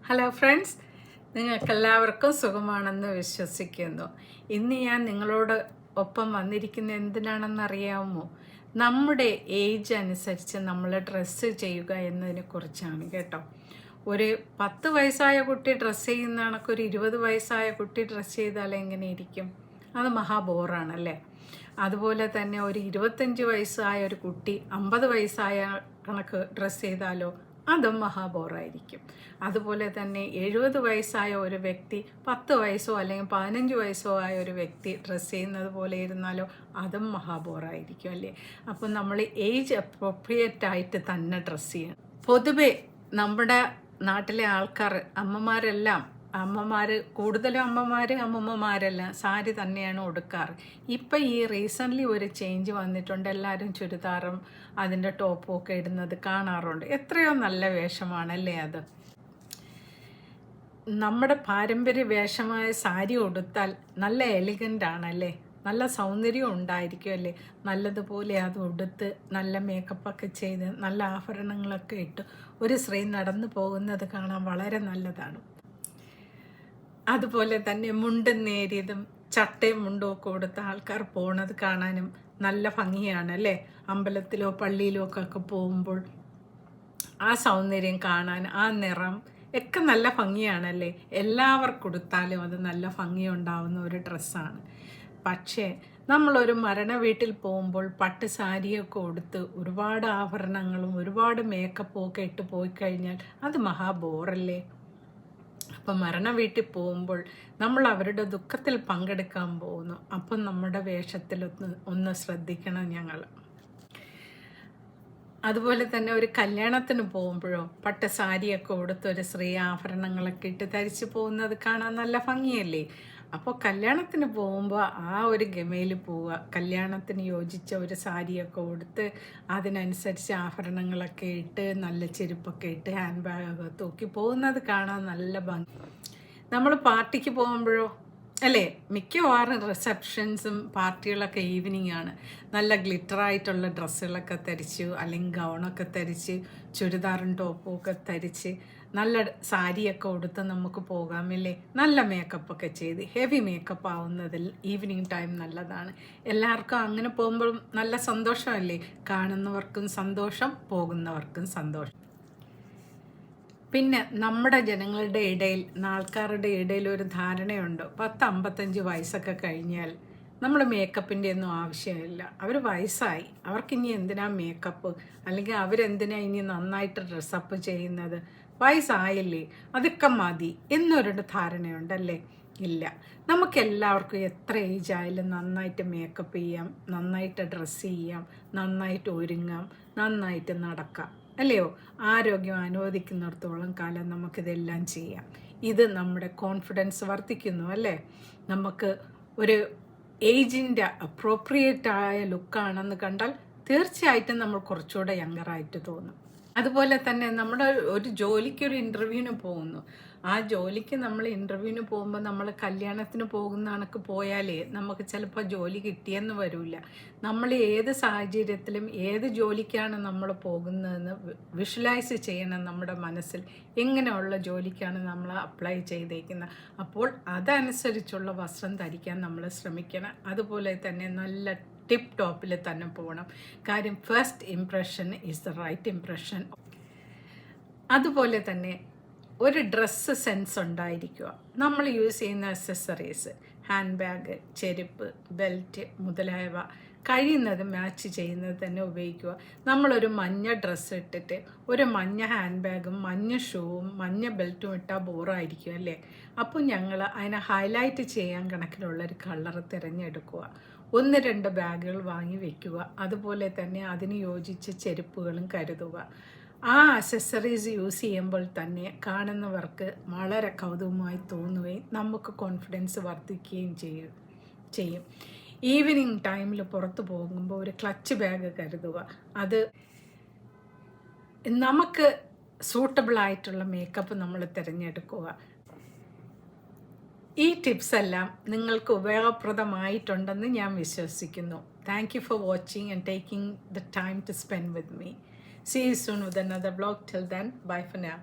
Hello friends, നിങ്ങൾക്കെല്ലാവർക്കും സുഖമാണെന്ന് വിശ്വസിക്കുന്നു. ഇന്ന് ഞാൻ നിങ്ങളോട് ഒപ്പം വന്നിരിക്കുന്ന എന്തിനാണെന്നറിയാമോ? നമ്മുടെ ഏജ് അനുസരിച്ച് നമ്മൾ ഡ്രസ്സ് ചെയ്യുക എന്നതിനെക്കുറിച്ചാണ് കേട്ടോ. ഒരു 10 വയസ്സായ കുട്ടി ഡ്രസ്സ് ചെയ്യുന്ന കണക്കൊരു 20 വയസ്സായ കുട്ടി ഡ്രസ്സ് ചെയ്താൽ എങ്ങനെയിരിക്കും? അത് മഹാബോറാണല്ലേ. അതുപോലെ തന്നെ ഒരു 25 വയസ്സായ ഒരു കുട്ടി 50 വയസ്സായ കണക്ക് ഡ്രസ്സ് ചെയ്താലോ അതും മഹാബോറായിരിക്കും. അതുപോലെ തന്നെ 70 വയസ്സായ ഒരു വ്യക്തി 10 വയസ്സോ അല്ലെങ്കിൽ 15 വയസ്സോ ആയ ഒരു വ്യക്തി ഡ്രസ്സ് ചെയ്യുന്നത് പോലെ ഇരുന്നാലോ അതും മഹാബോറായിരിക്കും അല്ലേ. അപ്പം നമ്മൾ ഏജ് അപ്രോപ്രിയേറ്റ് ആയിട്ട് തന്നെ ഡ്രസ്സ് ചെയ്യണം. പൊതുവെ നമ്മുടെ നാട്ടിലെ ആൾക്കാർ കൂടുതലും അമ്മമ്മമാരെല്ലാം സാരി തന്നെയാണ് ഉടുക്കാറ്. ഇപ്പം ഈ റീസെൻ്റ്ലി ഒരു ചേഞ്ച് വന്നിട്ടുണ്ട്. എല്ലാവരും ചുരിദാറും അതിൻ്റെ ടോപ്പും ഒക്കെ ഇടുന്നത് കാണാറുണ്ട്. എത്രയോ നല്ല വേഷമാണല്ലേ അത്. നമ്മുടെ പാരമ്പര്യ വേഷമായ സാരി ഉടുത്താൽ നല്ല എലിഗൻ്റ് ആണല്ലേ, നല്ല സൗന്ദര്യം ഉണ്ടായിരിക്കും അല്ലേ. നല്ലതുപോലെ അത് ഉടുത്ത് നല്ല മേക്കപ്പൊക്കെ ചെയ്ത് നല്ല ആഭരണങ്ങളൊക്കെ ഇട്ട് ഒരു സ്ത്രീ നടന്നു പോകുന്നത് കാണാൻ വളരെ നല്ലതാണ്. അതുപോലെ തന്നെ മുണ്ടും നേരിയതും ചട്ടയും മുണ്ടും ഒക്കെ കൊടുത്ത ആൾക്കാർ പോണത് കാണാനും നല്ല ഭംഗിയാണല്ലേ. അമ്പലത്തിലോ പള്ളിയിലോ ഒക്കെ പോകുമ്പോൾ ആ സൗന്ദര്യം കാണാൻ, ആ നിറം ഒക്കെ നല്ല ഭംഗിയാണല്ലേ. എല്ലാവർക്കും കൊടുത്താലും അത് നല്ല ഭംഗിയുണ്ടാവുന്ന ഒരു ഡ്രസ്സാണ്. പക്ഷേ നമ്മളൊരു മരണ വീട്ടിൽ പോകുമ്പോൾ പട്ട് സാരിയൊക്കെ ഉടുത്ത് ഒരുപാട് ആഭരണങ്ങളും ഒരുപാട് മേക്കപ്പും ഒക്കെ ഇട്ട് പോയി കഴിഞ്ഞാൽ അത് മഹാബോറല്ലേ. അപ്പം മരണ വീട്ടിൽ പോകുമ്പോൾ നമ്മൾ അവരുടെ ദുഃഖത്തിൽ പങ്കെടുക്കാൻ പോകുന്നു. അപ്പം നമ്മുടെ വേഷത്തിൽ ഒന്ന് ശ്രദ്ധിക്കണം ഞങ്ങൾ. അതുപോലെ തന്നെ ഒരു കല്യാണത്തിന് പോകുമ്പോഴോ പട്ട് സാരിയൊക്കെ ഉടുത്ത് ഒരു സ്ത്രീ ആഭരണങ്ങളൊക്കെ ഇട്ട് ധരിച്ച് പോകുന്നത് കാണാൻ നല്ല ഭംഗിയല്ലേ. അപ്പോൾ കല്യാണത്തിന് പോകുമ്പോൾ ആ ഒരു ഗമയിൽ പോവുക, കല്യാണത്തിന് യോജിച്ച ഒരു സാരിയൊക്കെ ഉടുത്ത് അതിനനുസരിച്ച് ആഭരണങ്ങളൊക്കെ ഇട്ട് നല്ല ചെരുപ്പൊക്കെ ഇട്ട് ഹാൻഡ് ബാഗൊക്കെ തൂക്കി പോകുന്നത് കാണാൻ നല്ല ഭംഗി. നമ്മൾ പാർട്ടിക്ക് പോകുമ്പോഴോ അല്ലേ, മിക്കവാറും റിസപ്ഷൻസും പാർട്ടികളൊക്കെ ഈവനിങ് ആണ്. നല്ല ഗ്ലിറ്ററായിട്ടുള്ള ഡ്രസ്സുകളൊക്കെ ധരിച്ചു അല്ലെങ്കിൽ ഗൗണൊക്കെ ധരിച്ച് ചുരിദാറും ടോപ്പും ഒക്കെ ധരിച്ച് നല്ല സാരിയൊക്കെ ഉടുത്ത് നമുക്ക് പോകാമല്ലേ. നല്ല മേക്കപ്പൊക്കെ ചെയ്ത് ഹെവി മേക്കപ്പ് ആവുന്നതിൽ ഈവനിങ് ടൈം നല്ലതാണ്. എല്ലാവർക്കും അങ്ങനെ പോകുമ്പോഴും നല്ല സന്തോഷമല്ലേ. കാണുന്നവർക്കും സന്തോഷം, പോകുന്നവർക്കും സന്തോഷം. പിന്നെ നമ്മുടെ ജനങ്ങളുടെ ഇടയിൽ, ആൾക്കാരുടെ ഇടയിൽ ഒരു ധാരണയുണ്ട്, 10-55 വയസ്സൊക്കെ കഴിഞ്ഞാൽ നമ്മൾ മേക്കപ്പിൻ്റെ ഒന്നും ആവശ്യമില്ല, അവർ വയസ്സായി, അവർക്കിനി എന്തിനാ മേക്കപ്പ്, അല്ലെങ്കിൽ അവരെന്തിനാ ഇനി നന്നായിട്ട് ഡ്രസ്സപ്പ് ചെയ്യുന്നത്, വയസ്സായില്ലേ അതൊക്കെ മതി എന്നൊരു ധാരണയുണ്ടല്ലേ. ഇല്ല, നമുക്കെല്ലാവർക്കും എത്ര ഏജ് ആയാലും നന്നായിട്ട് മേക്കപ്പ് ചെയ്യാം, നന്നായിട്ട് ഡ്രസ്സ് ചെയ്യാം, നന്നായിട്ട് ഒരുങ്ങാം, നന്നായിട്ട് നടക്കാം അല്ലയോ. ആരോഗ്യം അനുവദിക്കുന്നിടത്തോളം കാലം നമുക്കിതെല്ലാം ചെയ്യാം. ഇത് നമ്മുടെ കോൺഫിഡൻസ് വർദ്ധിക്കുന്നു അല്ലേ. നമുക്ക് ഒരു ഏജിൻ്റെ അപ്രോപ്രിയേറ്റ് ആയ ലുക്കാണെന്ന് കണ്ടാൽ തീർച്ചയായിട്ടും നമ്മൾ കുറച്ചുകൂടെ യങ്ങറായിട്ട് തോന്നും. അതുപോലെ തന്നെ നമ്മുടെ ഒരു ജോലിക്ക് ഒരു ഇൻ്റർവ്യൂവിന് പോകുന്നു. ആ ജോലിക്ക് നമ്മൾ ഇൻ്റർവ്യൂവിന് പോകുമ്പോൾ നമ്മൾ കല്യാണത്തിന് പോകുന്ന കണക്ക് പോയാലേ നമുക്ക് ചിലപ്പോൾ ജോലി കിട്ടിയെന്ന് വരില്ല. നമ്മൾ ഏത് സാഹചര്യത്തിലും ഏത് ജോലിക്കാണ് നമ്മൾ പോകുന്നതെന്ന് വിഷ്വലൈസ് ചെയ്യണം നമ്മുടെ മനസ്സിൽ. എങ്ങനെയുള്ള ജോലിക്കാണ് നമ്മൾ അപ്ലൈ ചെയ്തേക്കുന്നത്, അപ്പോൾ അതനുസരിച്ചുള്ള വസ്ത്രം ധരിക്കാൻ നമ്മൾ ശ്രമിക്കണം. അതുപോലെ തന്നെ നല്ല ടിപ്പ് ടോപ്പിൽ തന്നെ പോകണം. കാര്യം first impression is the right impression. അതുപോലെ തന്നെ ഒരു ഡ്രസ്സ് സെൻസ് ഉണ്ടായിരിക്കുക. നമ്മൾ യൂസ് ചെയ്യുന്ന അക്സസറീസ്, ഹാൻഡ് ബാഗ്, ചെരുപ്പ്, ബെൽറ്റ് മുതലായവ കഴിയുന്നത് മാച്ച് ചെയ്യുന്നത് തന്നെ ഉപയോഗിക്കുക. നമ്മളൊരു മഞ്ഞ ഡ്രസ്സ് ഇട്ടിട്ട് ഒരു മഞ്ഞ ഹാൻഡ് ബാഗും മഞ്ഞ ഷൂവും മഞ്ഞ ബെൽറ്റും ഇട്ടാൽ ബോറായിരിക്കും അല്ലേ. അപ്പോൾ ഞങ്ങൾ അതിനെ ഹൈലൈറ്റ് ചെയ്യാൻ കണക്കിലുള്ളൊരു കളർ തിരഞ്ഞെടുക്കുക. 1-2 ബാഗുകൾ വാങ്ങി വയ്ക്കുക. അതുപോലെ തന്നെ അതിന് യോജിച്ച ചെരുപ്പുകളും കരുതുക. ആ അക്സസറീസ് യൂസ് ചെയ്യുമ്പോൾ തന്നെ കാണുന്നവർക്ക് വളരെ കൗതുകമായി തോന്നുകയും നമുക്ക് കോൺഫിഡൻസ് വർദ്ധിക്കുകയും ചെയ്യും. ഈവനിങ് ടൈമിൽ പുറത്ത് പോകുമ്പോൾ ഒരു ക്ലച്ച് ബാഗ് കരുതുക. അത് നമുക്ക് സൂട്ടബിളായിട്ടുള്ള മേക്കപ്പ് നമ്മൾ തിരഞ്ഞെടുക്കുക. ഈ ടിപ്സ് എല്ലാം നിങ്ങൾക്ക് ഉപയോഗപ്രദമായിട്ടുണ്ടെന്ന് ഞാൻ വിശ്വസിക്കുന്നു. Thank you for watching and taking the time to spend with me. See you soon with another vlog. Till then, bye for now.